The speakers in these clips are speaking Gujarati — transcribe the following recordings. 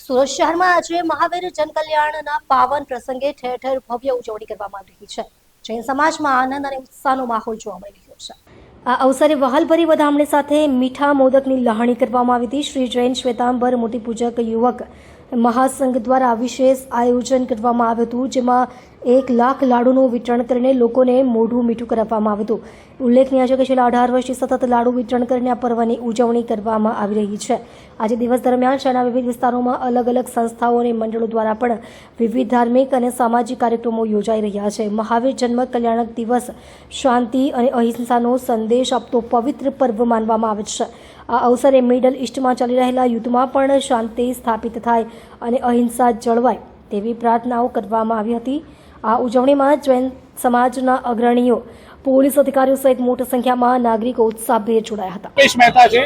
સુરત શહેરમાં આજે મહાવીર જનકલ્યાણના પાવન પ્રસંગે ઠેર ઠેર ભવ્ય ઉજવણી કરવામાં આવી રહી છે। જૈન સમાજમાં આનંદ અને ઉત્સાહનો માહોલ જોવા મળી રહ્યો છે। આ અવસરે વહાલભરી વધામણી સાથે મીઠા મોદકની લહાણી કરવામાં આવી હતી। શ્રી જૈન શ્વેતાંબર મૂર્તિપૂજક યુવક મહાસંઘ દ્વારા વિશેષ આયોજન કરવામાં આવ્યું હતું, જેમાં 1 લાખ લાડુનું વિતરણ કરીને લોકોને મોઢું મીઠું કરાવવામાં આવ્યું હતું। ઉલ્લેખનીય છે કે છેલ્લા 18 વર્ષથી સતત લાડુ વિતરણ કરીને આ પર્વની ઉજવણી કરવામાં આવી રહી છે। આજે દિવસ દરમિયાન શહેરના વિવિધ વિસ્તારોમાં અલગ અલગ સંસ્થાઓ અને મંડળો દ્વારા પણ વિવિધ ધાર્મિક અને સામાજિક કાર્યક્રમો યોજાઈ રહ્યા છે। મહાવીર જન્મ કલ્યાણક દિવસ શાંતિ અને અહિંસાનો સંદેશ આપતો પવિત્ર પર્વ માનવામાં આવે છે। આ અવસરે મિડલ ઇસ્ટમાં ચાલી રહેલા યુદ્ધમાં પણ શાંતિ સ્થાપિત થાય અને અહિંસા જળવાય તેવી પ્રાર્થનાઓ કરવામાં આવી હતી। આ ઉજવણીમાં જૈન સમાજના અગ્રણીઓ, પોલીસ અધિકારીઓ સહિત મોટી સંખ્યામાં નાગરિકો ઉત્સાહભેર જોડાયા હતા। पेश मेहता છે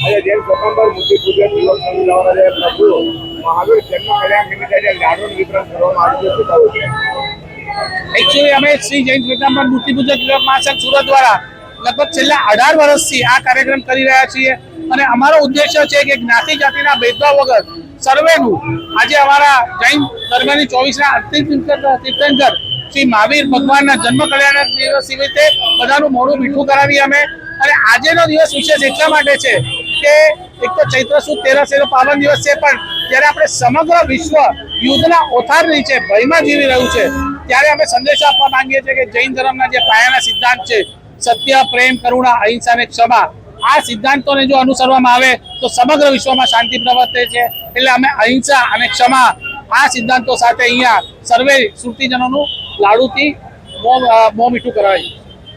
આજે જૈન સ્વતંત્ર મૂર્તિપૂજક યુવક સંઘ દ્વારા જે પ્રભુ મહાવીર જન્મ કલ્યાણ નિમિત્તે જે લાડુનું વિતરણ કરવામાં આવ્યું છે। એકચ્યુઅલી અમે શ્રી જૈન સ્વતંત્ર મૂર્તિપૂજક યુવક મહાસંઘ સુરત દ્વારા લગભગ છેલ્લા 18 વર્ષથી આ કાર્યક્રમ કરી રહ્યા છીએ અને અમારો ઉદ્દેશ્ય છે કે જ્ઞાતિ જાતિના ભેદભાવ વગર સર્વેનું આજે અમારા જૈન ધર્મની 24ના અંતિમ તીર્થંકર શ્રી મહાવીર ભગવાનના જન્મ કલ્યાણ દિવસ નિમિત્તે બધાનું મોઢું મીઠું કરાવી અમે। અને આજનો દિવસ વિશેષ એટલા માટે છે કે એક તો ચૈત્ર સુદ 13 પાવન દિવસ છે, પણ જ્યારે આપણે સમગ્ર વિશ્વ યુદ્ધના ઓથાર નીચે ભયમાં જીવી રહ્યું છે ત્યારે અમે સંદેશ આપવા માંગીએ છીએ કે જૈન ધર્મના જે પાયાના સિદ્ધાંત છે સત્ય, પ્રેમ, કરુણા, અહિંસા અને ક્ષમા, આ સિદ્ધાંતોને જો અનુસરવામાં આવે તો સમગ્ર વિશ્વમાં શાંતિ પ્રવર્તે છે। એટલે અમે અહિંસા અને ક્ષમા આ સિદ્ધાંતો સાથે અહીંયા સર્વે સુરતીજનોનું લાડુથી મોં મીઠું કરાવીએ।